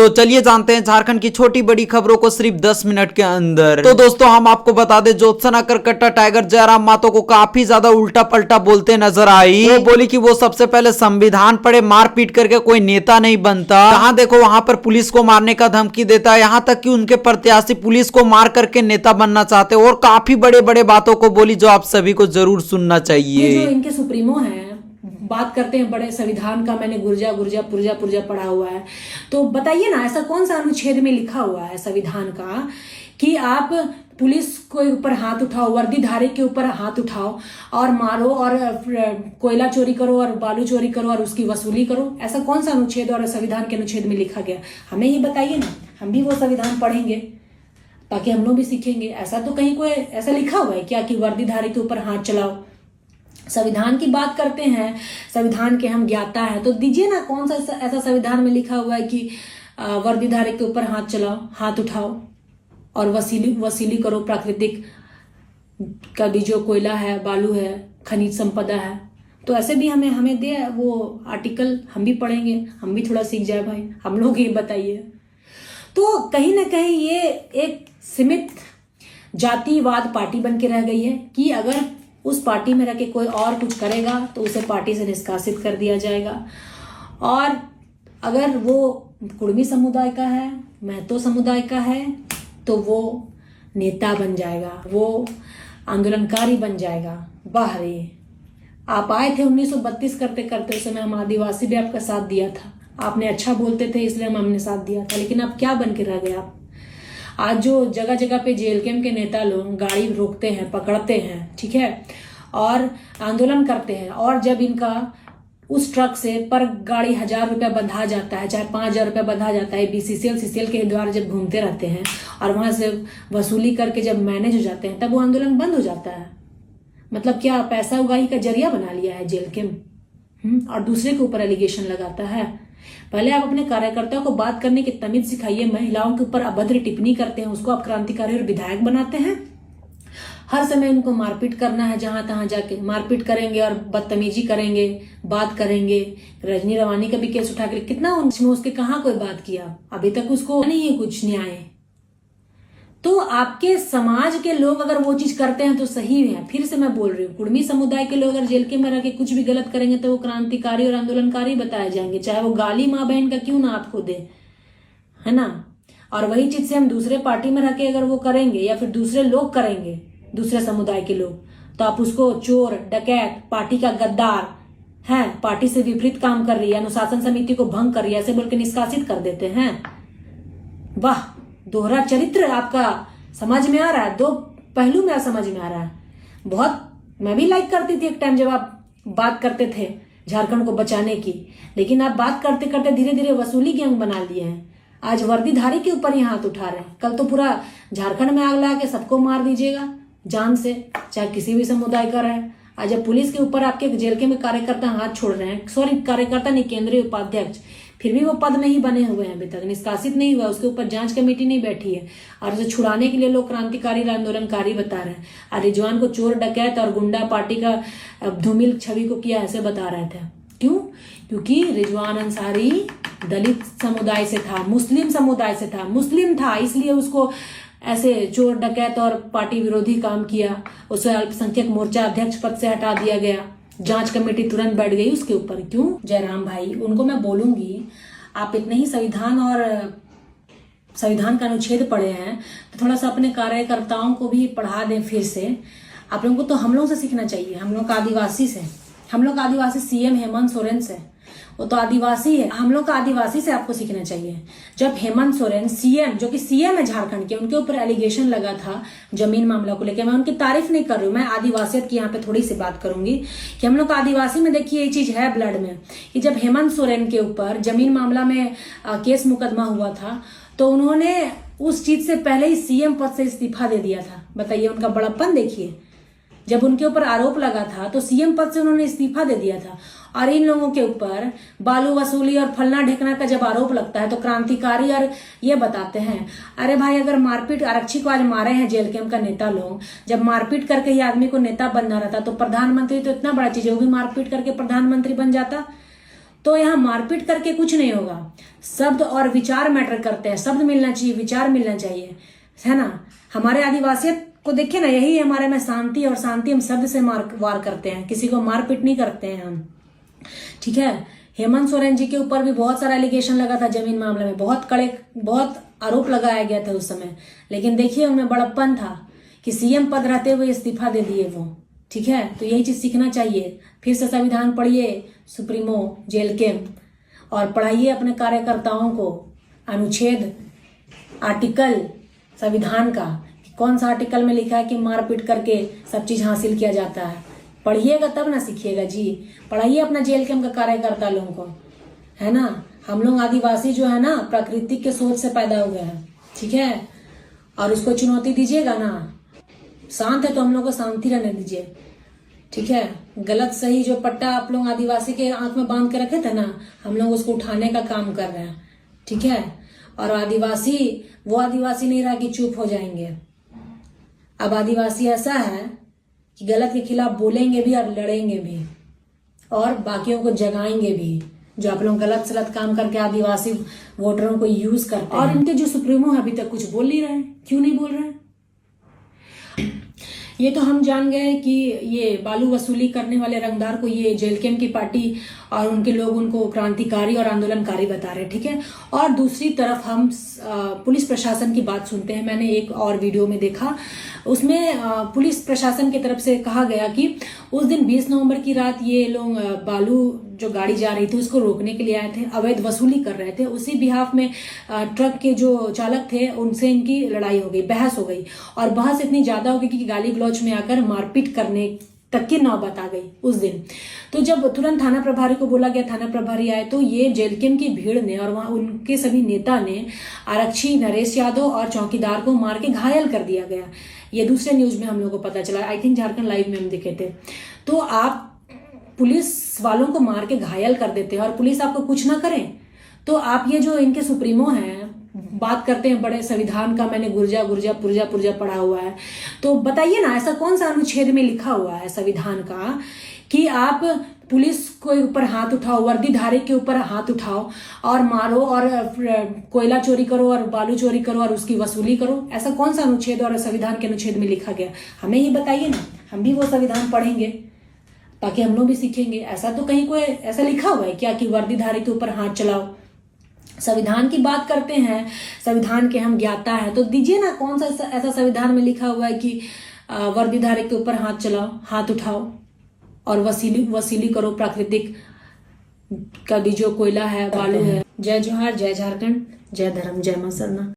तो चलिए जानते हैं झारखंड की छोटी बड़ी खबरों को सिर्फ 10 मिनट के अंदर। तो दोस्तों हम आपको बता दें, ज्योत्सना करकट्टा टाइगर जयराम मातो को काफी ज्यादा उल्टा पलटा बोलते नजर आई। वो बोली कि वो सबसे पहले संविधान पढ़े, मारपीट करके कोई नेता नहीं बनता। जहाँ देखो वहां पर पुलिस को मारने का धमकी देता है, यहाँ तक कि उनके प्रत्याशी पुलिस को मार करके नेता बनना चाहते और काफी बड़े बड़े बातों को बोली, जो आप सभी को जरूर सुनना चाहिए। जो इनके सुप्रीमो हैं बात करते हैं बड़े संविधान का, मैंने गुर्जा गुर्जा पुर्जा पुर्जा पढ़ा हुआ है, तो बताइए ना ऐसा कौन सा अनुच्छेद में लिखा हुआ है संविधान का कि आप पुलिस के ऊपर हाथ उठाओ, वर्दीधारी के ऊपर हाथ उठाओ और मारो और कोयला चोरी करो और बालू चोरी करो और उसकी वसूली करो? ऐसा कौन सा अनुच्छेद और संविधान के अनुच्छेद में लिखा गया? हमें ये बताइए ना, हम भी वो संविधान पढ़ेंगे ताकि हम लोग भी सीखेंगे। ऐसा तो कहीं कोई ऐसा लिखा हुआ है क्या कि वर्दीधारी के ऊपर हाथ चलाओ? संविधान की बात करते हैं, संविधान के हम ज्ञाता है, तो दीजिए ना कौन सा ऐसा संविधान में लिखा हुआ है कि वर्दीधारी के ऊपर हाथ चलाओ, हाथ उठाओ और वसूली करो प्राकृतिक का भी जो कोयला है, बालू है, खनिज संपदा है। तो ऐसे भी हमें दे वो आर्टिकल, हम भी पढ़ेंगे, हम भी थोड़ा सीख जाए भाई, हम लोग ये बताइए। तो कहीं ना कहीं ये एक सीमित जातिवाद पार्टी बन के रह गई है कि अगर उस पार्टी में रह के कोई और कुछ करेगा तो उसे पार्टी से निष्कासित कर दिया जाएगा, और अगर वो कुर्मी समुदाय का है, महतो समुदाय का है, तो वो नेता बन जाएगा, वो आंदोलनकारी बन जाएगा। वाह रे, आप आए थे 1932 करते करते, उस समय हम आदिवासी भी आपका साथ दिया था, आपने अच्छा बोलते थे इसलिए हमने साथ दिया था, लेकिन आप क्या बन के रह गए आप? आज जो जगह जगह पे जेएलकेएम के नेता लोग गाड़ी रोकते हैं, पकड़ते हैं, ठीक है, और आंदोलन करते हैं, और जब इनका उस ट्रक से पर गाड़ी 1000 रुपया बंधा जाता है, चाहे 5000 रुपया बंधा जाता है, बीसीसीएल के द्वारा जब घूमते रहते हैं और वहां से वसूली करके जब मैनेज हो जाते हैं, तब वो आंदोलन बंद हो जाता है। मतलब क्या पैसा उगाही का जरिया बना लिया है जेएलकेएम और दूसरे के ऊपर एलिगेशन लगाता है? पहले आप अपने कार्यकर्ताओं को बात करने की तमीज सिखाइए। महिलाओं के ऊपर अभद्र टिप्पणी करते हैं, उसको आप क्रांतिकारी और विधायक बनाते हैं। हर समय इनको मारपीट करना है, जहां तहां जाके मारपीट करेंगे और बदतमीजी करेंगे, बात करेंगे। रजनी रवानी का भी केस उठा कर कितना उसके कहाँ कोई बात किया, अभी तक उसको नहीं है कुछ न्याय। तो आपके समाज के लोग अगर वो चीज करते हैं तो सही है। फिर से मैं बोल रही हूँ, कुर्मी समुदाय के लोग अगर जेल के में रह के कुछ भी गलत करेंगे तो वो क्रांतिकारी और आंदोलनकारी बताए जाएंगे, चाहे वो गाली माँ बहन का क्यों ना आपको दे, है ना। और वही चीज से हम दूसरे पार्टी में रह के अगर वो करेंगे या फिर दूसरे लोग करेंगे, दूसरे समुदाय के लोग, तो आप उसको चोर, डकैत, पार्टी का गद्दार है, पार्टी से विपरीत काम कर रही है, अनुशासन समिति को भंग कर रही है, ऐसे बोल के निष्कासित कर देते हैं। वाह, दोहरा चरित्र आपका समझ में आ रहा है, दो पहलू में समझ में आ रहा है। बहुत मैं भी लाइक करती थी एक टाइम जब आप बात करते थे झारखंड को बचाने की, लेकिन आप बात करते करते धीरे धीरे वसूली गैंग बना लिए हैं। आज वर्दीधारी के ऊपर ही हाथ उठा रहे हैं, कल तो पूरा झारखंड में आग लगा के सबको मार दीजिएगा जान से, चाहे किसी भी समुदाय का रहे। आज जब पुलिस के ऊपर आपके जेल के में कार्यकर्ता हाथ छोड़ रहे हैं, सॉरी कार्यकर्ता नहीं, केंद्रीय उपाध्यक्ष, फिर भी वो पद में ही बने हुए हैं, अभी तक निष्कासित नहीं हुआ, उसके ऊपर जांच कमेटी नहीं बैठी है, और उसे छुड़ाने के लिए लोग क्रांतिकारी आंदोलनकारी बता रहे हैं। और रिजवान को चोर, डकैत और गुंडा पार्टी का धूमिल छवि को किया ऐसे बता रहे थे। क्यों? क्योंकि रिजवान अंसारी दलित समुदाय से था, मुस्लिम समुदाय से था, मुस्लिम था, इसलिए उसको ऐसे चोर, डकैत और पार्टी विरोधी काम किया। उसे अल्पसंख्यक मोर्चा अध्यक्ष पद से हटा दिया गया, जांच कमेटी तुरंत बैठ गई उसके ऊपर। क्यों? जयराम भाई, उनको मैं बोलूंगी, आप इतने ही संविधान और संविधान का अनुच्छेद पढ़े हैं तो थोड़ा सा अपने कार्यकर्ताओं को भी पढ़ा दें फिर से। आप लोगों को तो हम लोगों से सीखना चाहिए, हम लोग आदिवासी से, हम लोग आदिवासी सीएम हेमंत सोरेन से, वो तो आदिवासी है, हम लोग का आदिवासी से आपको सीखना चाहिए। जब हेमंत सोरेन सीएम, जो कि सीएम है झारखंड के, उनके ऊपर एलिगेशन लगा था जमीन मामला को लेकर, मैं उनकी तारीफ नहीं कर रही हूँ, मैं आदिवासियत की यहाँ पे थोड़ी सी बात करूंगी कि हम लोग का आदिवासी में देखिए ये चीज है ब्लड में, कि जब हेमंत सोरेन के ऊपर जमीन मामला में केस मुकदमा हुआ था तो उन्होंने उस चीज से पहले ही सीएम पद से इस्तीफा दे दिया था। बताइए उनका बड़प्पन देखिए, जब उनके ऊपर आरोप लगा था तो सीएम पद से उन्होंने इस्तीफा दे दिया था। और इन लोगों के ऊपर बालू वसूली और फलना ढेकना का जब आरोप लगता है तो क्रांतिकारी और ये बताते हैं, अरे भाई अगर मारपीट, आरक्षी को आज मारे हैं जेएलकेएम का नेता लोग, जब मारपीट करके ही आदमी को नेता बनना रहता तो प्रधानमंत्री तो इतना बड़ा चीज है, वो भी मारपीट करके प्रधानमंत्री बन जाता। तो यहाँ मारपीट करके कुछ नहीं होगा। शब्द और विचार मैटर करते हैं, शब्द मिलना चाहिए, विचार मिलना चाहिए, है ना। हमारे आदिवासियत को देखिए ना, यही हमारे में शांति, और शांति हम शब्द से वार करते हैं, किसी को मारपीट नहीं करते हैं हम, ठीक है। हेमंत सोरेन जी के ऊपर भी बहुत सारा एलिगेशन लगा था जमीन मामले में, बहुत आरोप लगाया गया था उस समय, लेकिन देखिए उनमें बड़प्पन था कि सीएम पद रहते हुए इस्तीफा दे दिए वो, ठीक है। तो यही चीज सीखना चाहिए। फिर से संविधान पढ़िए, सुप्रीमो जेल के, और पढ़ाइए अपने कार्यकर्ताओं को अनुच्छेद, आर्टिकल संविधान का, कौन सा आर्टिकल में लिखा है कि मारपीट करके सब चीज हासिल किया जाता है। पढ़िएगा तब ना सीखिएगा जी। पढ़ाइए अपना जेल कैंप का कार्यकर्ता लोगों को, है ना। हम लोग आदिवासी जो है ना, प्राकृतिक के सोच से पैदा हुए हैं, ठीक है। और उसको चुनौती दीजिएगा ना, शांत है तो हम लोग को शांति रहने दीजिए, ठीक है। गलत सही जो पट्टा आप लोग आदिवासी के आंख में बांध के रखे थे ना, हम लोग उसको उठाने का काम कर रहे हैं, ठीक है। और आदिवासी वो आदिवासी नहीं रहा कि चुप हो जाएंगे। अब आदिवासी ऐसा है कि गलत के खिलाफ बोलेंगे भी और लड़ेंगे भी, और बाकियों को जगाएंगे भी, जो आप लोग गलत सलत काम करके आदिवासी वोटरों को यूज करते हैं। और इनके जो सुप्रीमो है अभी तक कुछ बोल नहीं रहे हैं, क्यों नहीं बोल रहे हैं? ये तो हम जान गए कि ये बालू वसूली करने वाले रंगदार को ये जेल कैंप की पार्टी और उनके लोग उनको क्रांतिकारी और आंदोलनकारी बता रहे हैं, ठीक है। और दूसरी तरफ हम पुलिस प्रशासन की बात सुनते हैं। मैंने एक और वीडियो में देखा, उसमें पुलिस प्रशासन की तरफ से कहा गया कि उस दिन 20 नवंबर की रात ये लोग बालू जो गाड़ी जा रही थी उसको रोकने के लिए आए थे, अवैध वसूली कर रहे थे। उसी बिहाफ में ट्रक के जो चालक थे उनसे इनकी लड़ाई हो गई, बहस हो गई, और बहस इतनी ज्यादा हो गई कि गाली गलौज में आकर मारपीट करने तक की नौबत आ गई उस दिन। तो जब तुरंत थाना प्रभारी को बोला गया, थाना प्रभारी आए, तो ये जेल कैंप की भीड़ ने और वहां उनके सभी नेता ने आरक्षी नरेश यादव और चौकीदार को मार के घायल कर दिया गया। ये दूसरे न्यूज में हम लोग को पता चला, आई थिंक झारखंड लाइव में हम दिखे थे। तो आप पुलिस वालों को मार के घायल कर देते हैं और पुलिस आपको कुछ ना करे, तो आप ये जो इनके सुप्रीमो हैं बात करते हैं बड़े संविधान का, मैंने गुर्जा गुर्जा पुर्जा पुर्जा पढ़ा हुआ है, तो बताइए ना ऐसा कौन सा अनुच्छेद में लिखा हुआ है संविधान का कि आप पुलिस के ऊपर हाथ उठाओ, वर्दीधारी के ऊपर हाथ उठाओ और मारो, और कोयला चोरी करो और बालू चोरी करो और उसकी वसूली करो? ऐसा कौन सा अनुच्छेद और संविधान के अनुच्छेद में लिखा गया? हमें ही बताइए ना, हम भी वो संविधान पढ़ेंगे ताकि हम लोग भी सीखेंगे। ऐसा तो कहीं कोई ऐसा लिखा हुआ है क्या कि वर्दीधारी के ऊपर हाथ चलाओ? संविधान की बात करते हैं, संविधान के हम ज्ञाता है, तो दीजिए ना कौन सा ऐसा संविधान में लिखा हुआ है कि वर्दीधारी के ऊपर हाथ चलाओ, हाथ उठाओ और वसूली करो प्राकृतिक का जो कोयला है, बालू है। जय जोहार, जय झारखंड, जय धर्म, जय मां सरना।